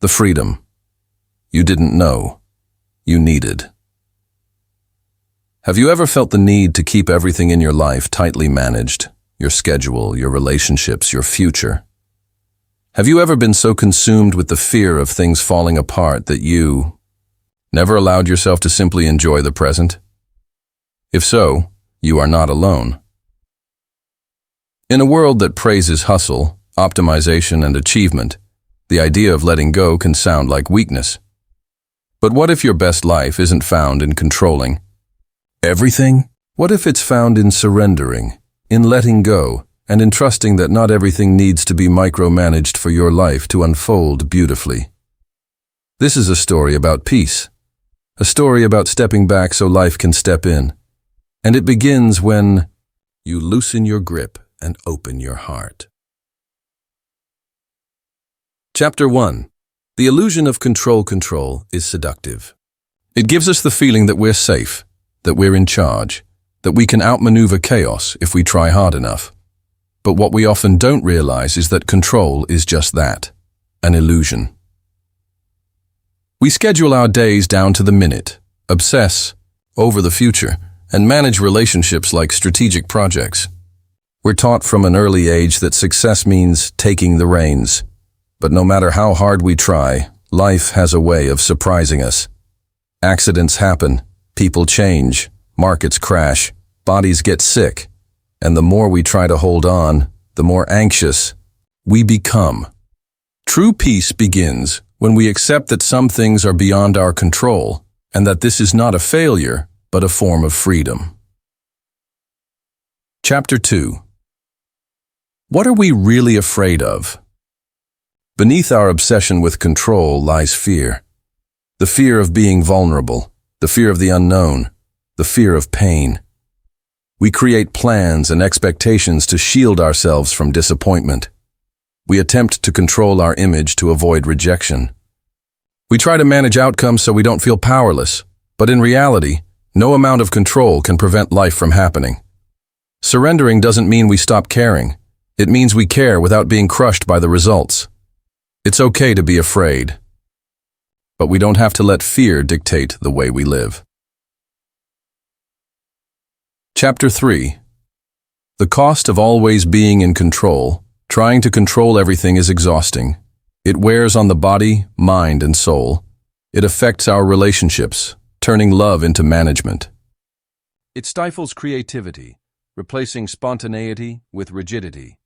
the freedom you didn't know you needed. Have you ever felt the need to keep everything in your life tightly managed? Your schedule, your relationships, your future? Have you ever been so consumed with the fear of things falling apart that you never allowed yourself to simply enjoy the present? If so, you are not alone. In a world that praises hustle, optimization, and achievement, the idea of letting go can sound like weakness. But what if your best life isn't found in controlling everything? What if it's found in surrendering, in letting go, and in trusting that not everything needs to be micromanaged for your life to unfold beautifully? This is a story about peace, a story about stepping back so life can step in. And it begins when you loosen your grip and open your heart. Chapter 1. The illusion of control is seductive. It gives us the feeling that we're safe, that we're in charge, that we can outmaneuver chaos if we try hard enough. But what we often don't realize is that control is just that, an illusion. We schedule our days down to the minute, obsess over the future, and manage relationships like strategic projects. We're taught from an early age that success means taking the reins. But no matter how hard we try, life has a way of surprising us. Accidents happen, people change, markets crash, bodies get sick, and the more we try to hold on, the more anxious we become. True peace begins when we accept that some things are beyond our control, and that this is not a failure, but a form of freedom. Chapter 2. What are we really afraid of? Beneath our obsession with control lies fear. The fear of being vulnerable, the fear of the unknown, the fear of pain. We create plans and expectations to shield ourselves from disappointment. We attempt to control our image to avoid rejection. We try to manage outcomes so we don't feel powerless, but in reality, no amount of control can prevent life from happening. Surrendering doesn't mean we stop caring. It means we care without being crushed by the results. It's okay to be afraid, but we don't have to let fear dictate the way we live. Chapter 3. The cost of always being in control. Trying to control everything is exhausting. It wears on the body, mind, and soul. It affects our relationships, turning love into management. It stifles creativity, replacing spontaneity with rigidity.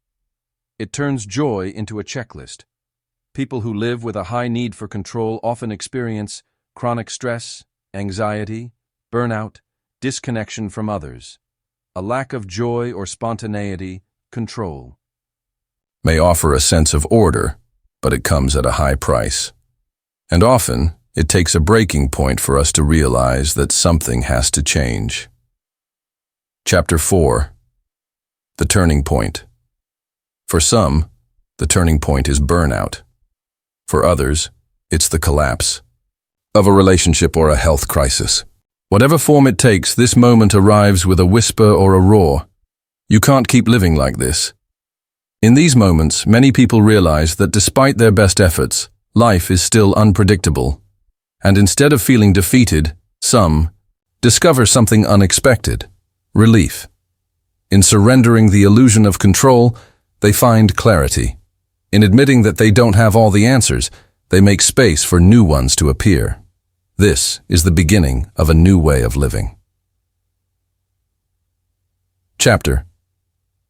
It turns joy into a checklist. People who live with a high need for control often experience chronic stress, anxiety, burnout, disconnection from others. A lack of joy or spontaneity, control may offer a sense of order, but it comes at a high price. And often, it takes a breaking point for us to realize that something has to change. Chapter 4. The turning point. For some, the turning point is burnout. For others, it's the collapse of a relationship or a health crisis. Whatever form it takes, this moment arrives with a whisper or a roar. You can't keep living like this. In these moments, many people realize that despite their best efforts, life is still unpredictable. And instead of feeling defeated, some discover something unexpected: relief. In surrendering the illusion of control, they find clarity. In admitting that they don't have all the answers, they make space for new ones to appear. This is the beginning of a new way of living. Chapter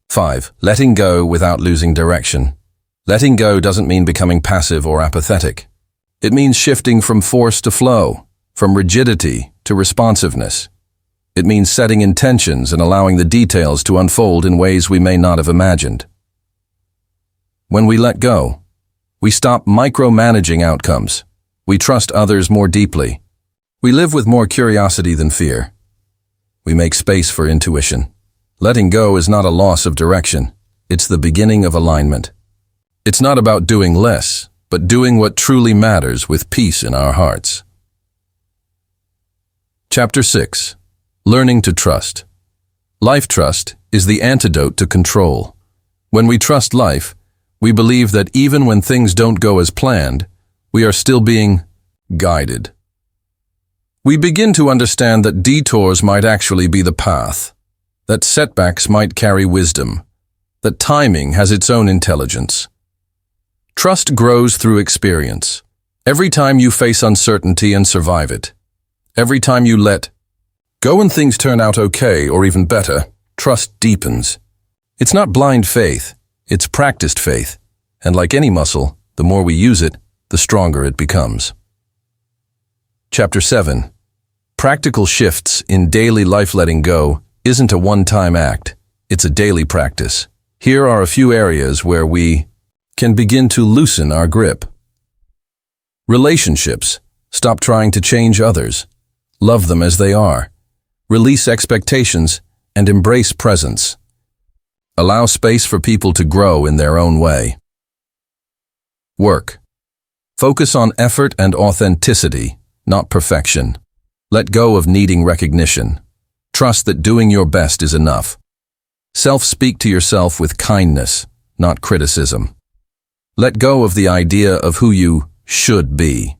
5. Letting go without losing direction. Letting go doesn't mean becoming passive or apathetic. It means shifting from force to flow, from rigidity to responsiveness. It means setting intentions and allowing the details to unfold in ways we may not have imagined. When we let go, we stop micromanaging outcomes. We trust others more deeply. We live with more curiosity than fear. We make space for intuition. Letting go is not a loss of direction. It's the beginning of alignment. It's not about doing less, but doing what truly matters with peace in our hearts. Chapter 6. Learning to trust. Life trust is the antidote to control. When we trust life, we believe that even when things don't go as planned, we are still being guided. We begin to understand that detours might actually be the path, that setbacks might carry wisdom, that timing has its own intelligence. Trust grows through experience. Every time you face uncertainty and survive it, every time you let go and things turn out okay or even better, trust deepens. It's not blind faith, it's practiced faith, and like any muscle, the more we use it, the stronger it becomes. Chapter 7. Practical shifts in daily life. Letting go isn't a one-time act, it's a daily practice. Here are a few areas where we can begin to loosen our grip. Relationships. Stop trying to change others. Love them as they are. Release expectations and embrace presence. Allow space for people to grow in their own way. Work. Focus on effort and authenticity, not perfection. Let go of needing recognition. Trust that doing your best is enough. Speak to yourself with kindness, not criticism. Let go of the idea of who you should be.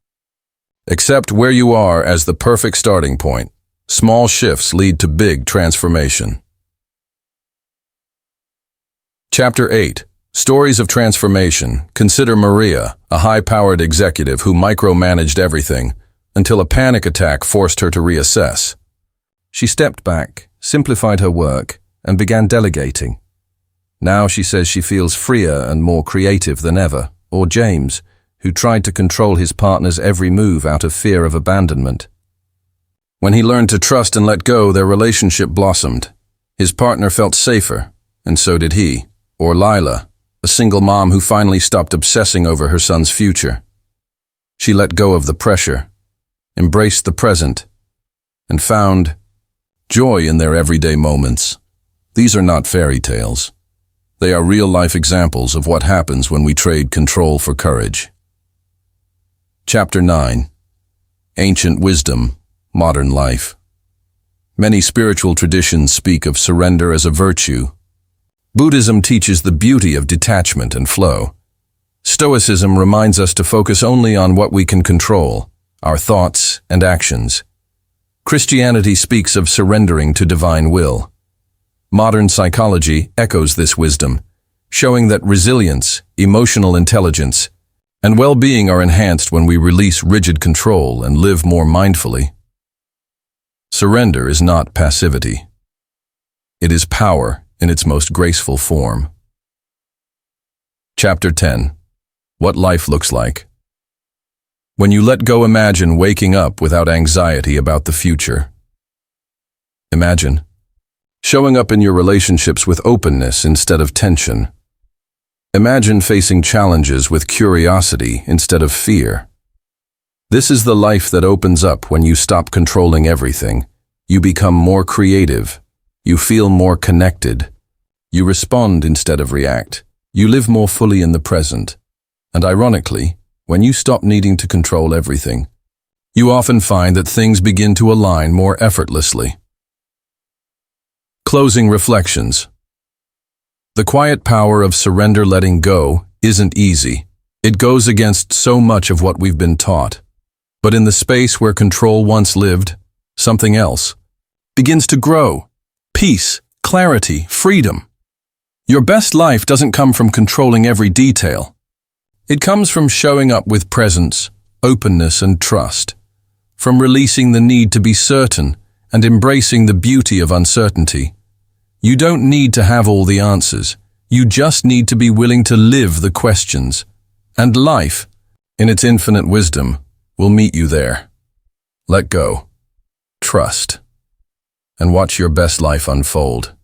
Accept where you are as the perfect starting point. Small shifts lead to big transformation. Chapter 8. Stories of transformation. Consider Maria, a high-powered executive who micromanaged everything until a panic attack forced her to reassess. She stepped back, simplified her work, and began delegating. Now she says she feels freer and more creative than ever. Or James, who tried to control his partner's every move out of fear of abandonment. When he learned to trust and let go, their relationship blossomed. His partner felt safer, and so did he. Or Lila, a single mom who finally stopped obsessing over her son's future. She let go of the pressure, embraced the present, and found joy in their everyday moments. These are not fairy tales. They are real-life examples of what happens when we trade control for courage. Chapter 9. Ancient wisdom, modern life. Many spiritual traditions speak of surrender as a virtue. Buddhism teaches the beauty of detachment and flow. Stoicism reminds us to focus only on what we can control, our thoughts and actions. Christianity speaks of surrendering to divine will. Modern psychology echoes this wisdom, showing that resilience, emotional intelligence, and well-being are enhanced when we release rigid control and live more mindfully. Surrender is not passivity. It is power in its most graceful form. Chapter 10. What life looks like. When you let go, imagine waking up without anxiety about the future. Imagine showing up in your relationships with openness instead of tension. Imagine facing challenges with curiosity instead of fear. This is the life that opens up when you stop controlling everything. You become more creative. You feel more connected. You respond instead of react. You live more fully in the present. And ironically, when you stop needing to control everything, you often find that things begin to align more effortlessly. Closing reflections. The quiet power of surrender. Letting go isn't easy. It goes against so much of what we've been taught. But in the space where control once lived, something else begins to grow. Peace, clarity, freedom. Your best life doesn't come from controlling every detail. It comes from showing up with presence, openness, and trust. From releasing the need to be certain and embracing the beauty of uncertainty. You don't need to have all the answers. You just need to be willing to live the questions. And life, in its infinite wisdom, will meet you there. Let go, trust, and watch your best life unfold.